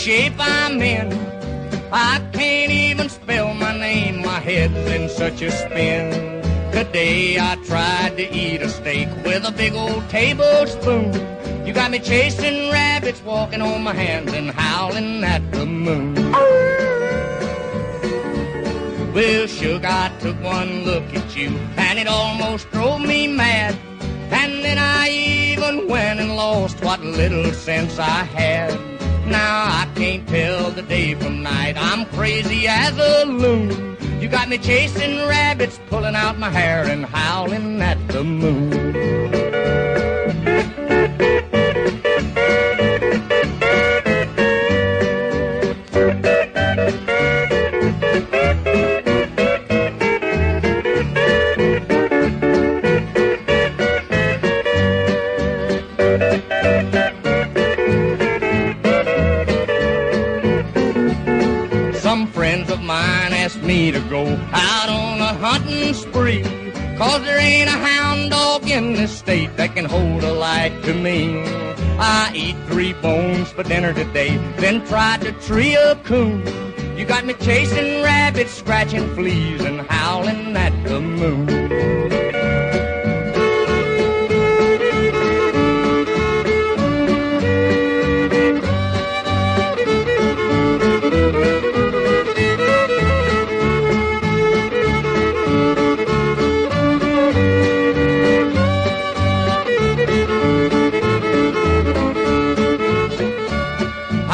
shape I'm in. I can't even spell my name, my head's in such a spin. Today I tried to eat a steak with a big old tablespoon. You got me chasing rabbits, walking on my hands and howling at the moon. Well, Sugar, I took one look at you and it almost drove me mad. And then I even went and lost what little sense I had. Now I can't tell the day from night, I'm crazy as a loon. You got me chasing rabbits, pulling out my hair and howling at the moon. Some friends of mine asked me to go out on a hunting spree, 'cause there ain't a hound dog in this state that can hold a light to me. I eat 3 bones for dinner today, then tried to tree a coon. You got me chasing rabbits, scratching fleas, and howling at the moon.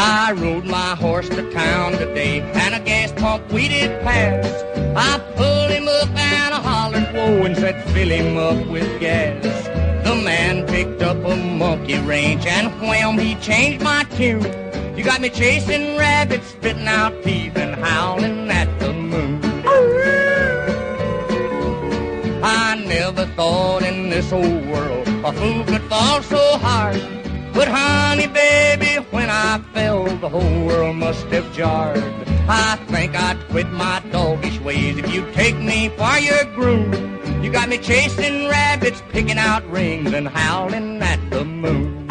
I rode my horse to town today, and a gas pump we did pass. I pulled him up and I hollered whoa and said fill him up with gas. The man picked up a monkey wrench and wham, he changed my tune. You got me chasing rabbits, spitting out teeth and howling at the moon. I never thought in this old world a fool could fall so hard. But honey, baby, when I fell, the whole world must have jarred. I think I'd quit my doggish ways if you'd take me for your groom. You got me chasing rabbits, picking out rings, and howling at the moon.